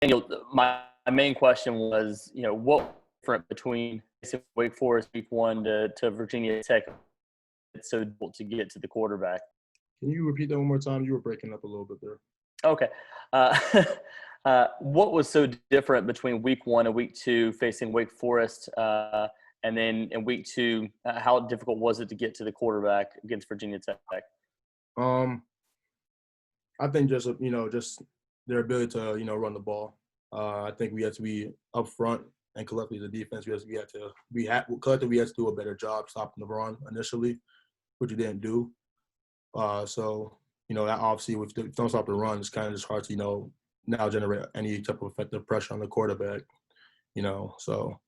Daniel, my main question was, what different between Wake Forest week 1 to Virginia Tech? It's so difficult to get to the quarterback. Can you repeat that one more time? You were breaking up a little bit there. Okay. What was so different between week 1 and week 2 facing Wake Forest? And then in week 2, how difficult was it to get to the quarterback against Virginia Tech? I think just their ability to, run the ball. I think we had to be up front and collectively the defense. We had to do a better job stopping the run initially, which we didn't do. So that obviously if you don't stop the run, it's kind of just hard to, now generate any type of effective pressure on the quarterback, So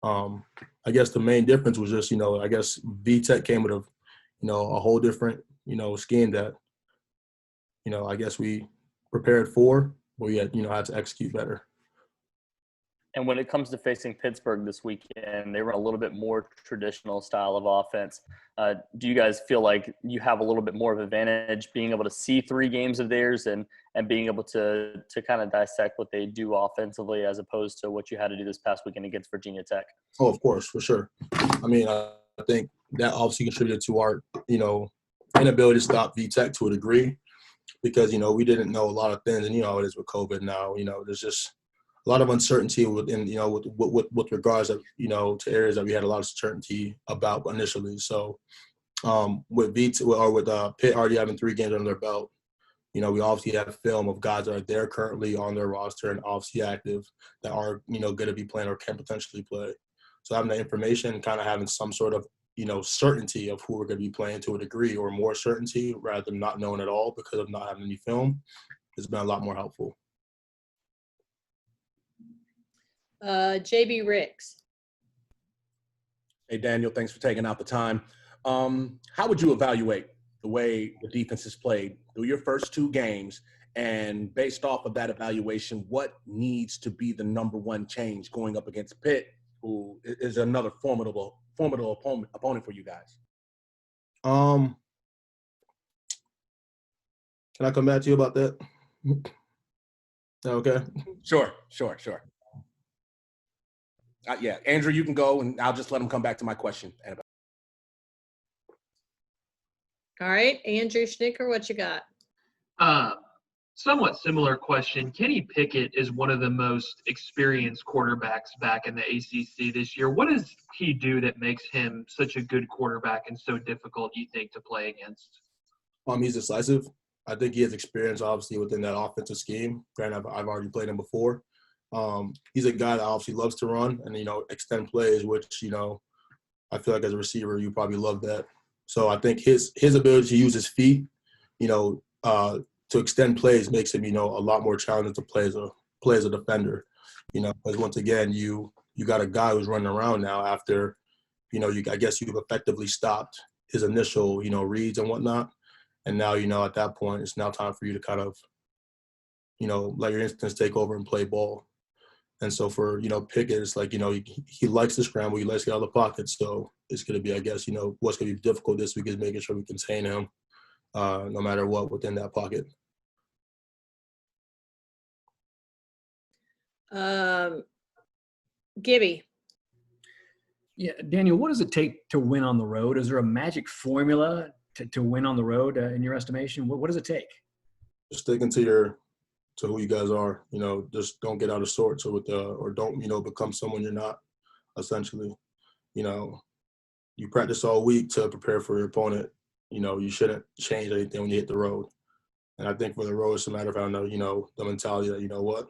I guess the main difference was just, I guess VTech came with a whole different, scheme that, I guess we prepared for, but we had to execute better. And when it comes to facing Pittsburgh this weekend, they run a little bit more traditional style of offense. Do you guys feel like you have a little bit more of an advantage being able to see 3 games of theirs and being able to kind of dissect what they do offensively as opposed to what you had to do this past weekend against Virginia Tech? Oh, of course, for sure. I mean, I think that obviously contributed to our, inability to stop VTech to a degree because, we didn't know a lot of things. And, how it is with COVID now, there's just a lot of uncertainty within, with regards to, to areas that we had a lot of certainty about initially. So with Pitt already having 3 games under their belt, we obviously have film of guys that are there currently on their roster and obviously active that are, going to be playing or can potentially play. So having that information, kind of having some sort of, certainty of who we're going to be playing to a degree or more certainty rather than not knowing at all because of not having any film has been a lot more helpful. JB Ricks. Hey, Daniel, thanks for taking out the time. How would you evaluate the way the defense has played through your first 2 games? And based off of that evaluation, what needs to be the number 1 change going up against Pitt, who is another formidable opponent for you guys? Can I come back to you about that? Okay. Sure. Yeah, Andrew, you can go, and I'll just let him come back to my question. All right, Andrew Schnicker, what you got? Somewhat similar question. Kenny Pickett is one of the most experienced quarterbacks back in the ACC this year. What does he do that makes him such a good quarterback and so difficult, you think, to play against? He's decisive. I think he has experience, obviously, within that offensive scheme. Granted, I've already played him before. He's a guy that obviously loves to run and, extend plays, which, I feel like as a receiver, you probably love that. So I think his ability to use his feet, to extend plays makes him, a lot more challenging to play as a defender, because once again, you got a guy who's running around now after, I guess you've effectively stopped his initial, reads and whatnot. And now, at that point, it's now time for you to kind of, let your instincts take over and play ball. And so for, Pickett, it's like, he likes to scramble. He likes to get out of the pocket. So it's going to be, I guess, what's going to be difficult this week is making sure we contain him no matter what within that pocket. Gibby. Yeah, Daniel, what does it take to win on the road? Is there a magic formula to win on the road in your estimation? What does it take? Just sticking to who you guys are. Just don't get out of sorts or don't become someone you're not. Essentially, you practice all week to prepare for your opponent. You shouldn't change anything when you hit the road. And I think for the road, it's a matter of the mentality that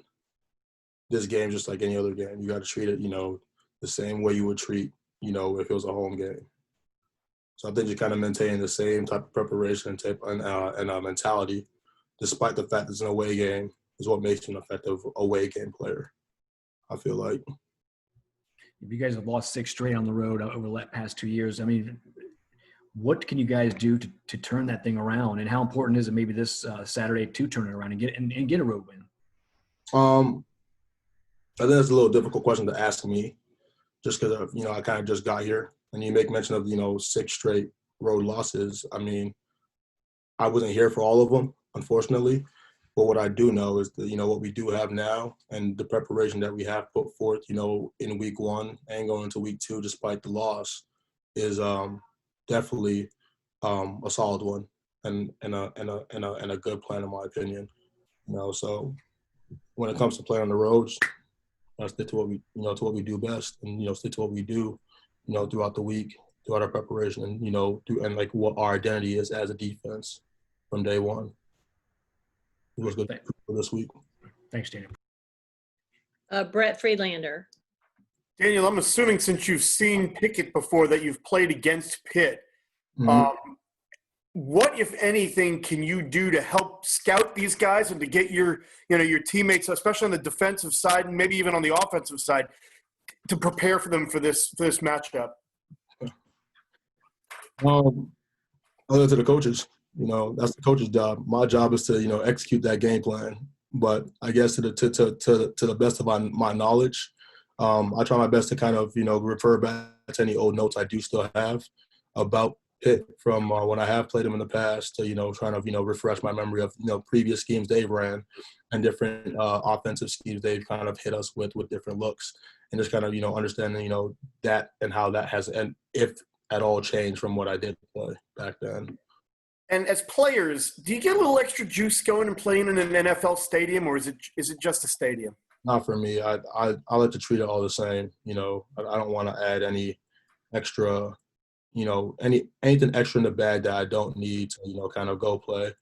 this game is just like any other game. You got to treat it the same way you would treat if it was a home game. So I think you kind of maintain the same type of preparation and mentality, despite the fact it's an away game, is what makes you an effective away game player, I feel like. You guys have lost 6 straight on the road over the past 2 years. I mean, what can you guys do to turn that thing around? And how important is it maybe this Saturday to turn it around and get a road win? I think that's a little difficult question to ask me just because, I kind of just got here. And you make mention of, 6 straight road losses. I mean, I wasn't here for all of them, unfortunately. But what I do know is that, what we do have now and the preparation that we have put forth, in week 1 and going into week 2, despite the loss, is definitely a solid one and a good plan in my opinion. So when it comes to playing on the roads, I stick to what we do best, and stick to what we do, throughout the week, throughout our preparation, and and like what our identity is as a defense from day one. It was good for this week. Thanks, Daniel. Brett Friedlander. Daniel, I'm assuming since you've seen Pickett before that you've played against Pitt. Mm-hmm. What, if anything, can you do to help scout these guys and to get your teammates, especially on the defensive side and maybe even on the offensive side, to prepare for them for this matchup? Other to the coaches, that's the coach's job. My job is to execute that game plan. But I guess to the best of my knowledge, I try my best to kind of refer back to any old notes I do still have about Pitt from when I have played them in the past, to trying to refresh my memory of previous schemes they've ran and different offensive schemes they've kind of hit us with different looks, and just kind of understanding that and how that has, and if at all, changed from what I did play back then. And as players, do you get a little extra juice going and playing in an NFL stadium, or is it just a stadium? Not for me. I like to treat it all the same. I don't want to add any extra, anything extra in the bag that I don't need to kind of go play.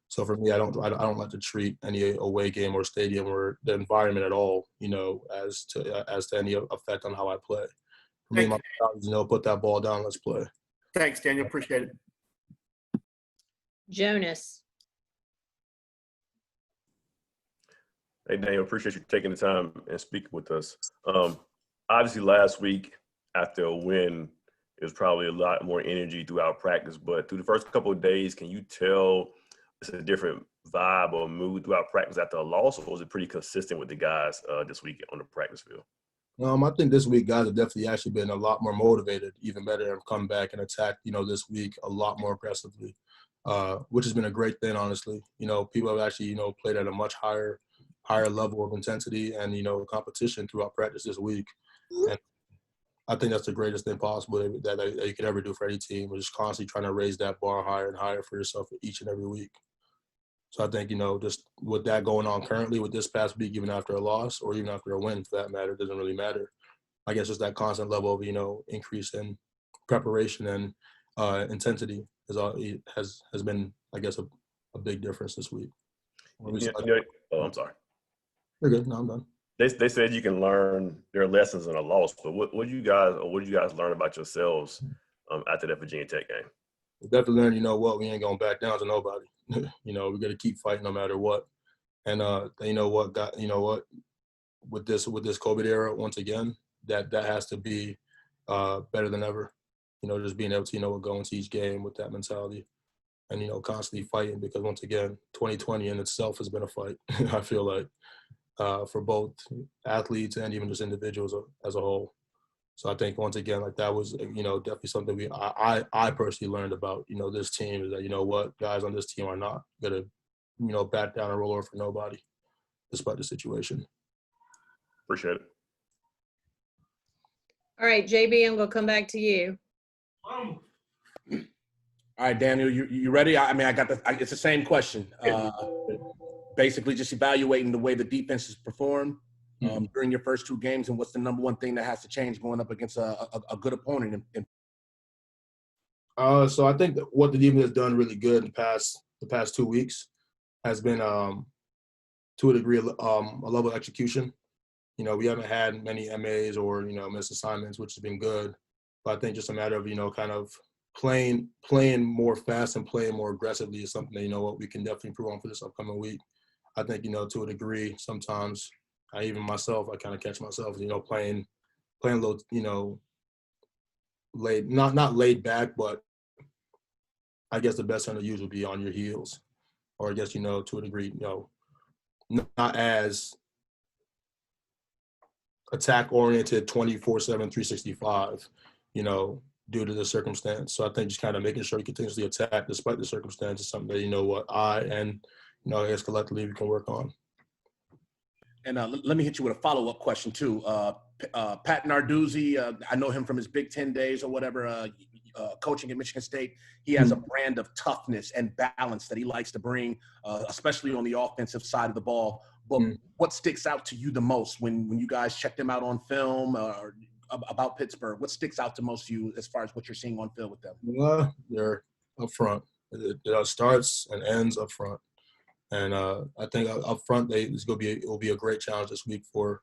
So for me, I don't like to treat any away game or stadium or the environment at all, as to any effect on how I play. For me, my job is, put that ball down, let's play. Thanks, Daniel. Appreciate it. Jonas. Hey, Daniel, appreciate you taking the time and speaking with us. Obviously, last week after a win, it was probably a lot more energy throughout practice. But through the first couple of days, can you tell it's a different vibe or mood throughout practice after a loss, or was it pretty consistent with the guys this week on the practice field? I think this week guys have definitely actually been a lot more motivated, even better, and come back and attack, this week a lot more aggressively, which has been a great thing, honestly. People have actually, played at a much higher level of intensity and, competition throughout practice this week. And I think that's the greatest thing possible that you could ever do for any team, is just constantly trying to raise that bar higher and higher for yourself each and every week. So I think, just with that going on currently with this past week, even after a loss or even after a win, for that matter, doesn't really matter. I guess just that constant level of, increase in preparation and intensity has been, I guess, a big difference this week. I'm sorry. You're good. No, I'm done. They said you can learn their lessons in a loss, but what did you guys learn about yourselves after that Virginia Tech game? We definitely learned, we ain't gonna back down to nobody. We got to keep fighting no matter what. And with this COVID era, once again, that has to be better than ever. Just being able to go into each game with that mentality, and constantly fighting, because once again, 2020 in itself has been a fight. I feel like for both athletes and even just individuals as a whole. So I think, once again, like, that was, definitely something I personally learned about, this team, is that, guys on this team are not going to, back down and roll over for nobody, despite the situation. Appreciate it. All right, JB, I'm going to come back to you. All right, Daniel, you ready? It's the same question. Basically, just evaluating the way the defense has performed during your first 2 games, and what's the number one thing that has to change going up against a good opponent. So I think that what the defense has done really good in the past 2 weeks has been, to a degree, a level of execution. We haven't had many MAs or missed assignments, which has been good. But I think just a matter of kind of playing more fast and playing more aggressively is something that we can definitely improve on for this upcoming week. I think to a degree, sometimes even myself, I kind of catch myself playing a little laid, not laid back, but I guess the best term to use would be on your heels, or I guess to a degree not as attack oriented 24/7 365 due to the circumstance. So I think just kind of making sure you continuously attack despite the circumstance is something that I and I guess collectively we can work on. And let me hit you with a follow-up question too. Pat Narduzzi, I know him from his Big Ten days or whatever, coaching at Michigan State. He has a brand of toughness and balance that he likes to bring, especially on the offensive side of the ball. But what sticks out to you the most when you guys checked him out on film or about Pittsburgh? What sticks out to most to you as far as what you're seeing on field with them? Well, they're up front. It starts and ends up front. And I think up front, it will be a great challenge this week for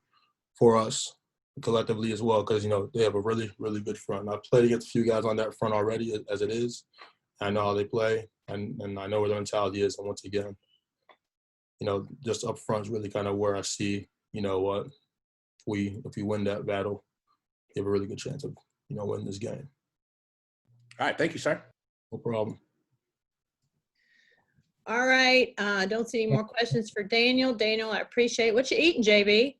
us collectively as well, because they have a really, really good front. I've played against a few guys on that front already as it is. I know how they play, and I know where their mentality is. And once again, just up front is really kind of where I see, what if we win that battle, we have a really good chance of winning this game. All right, thank you, sir. No problem. All right. Don't see any more questions for Daniel. Daniel, I appreciate what you eating, JB.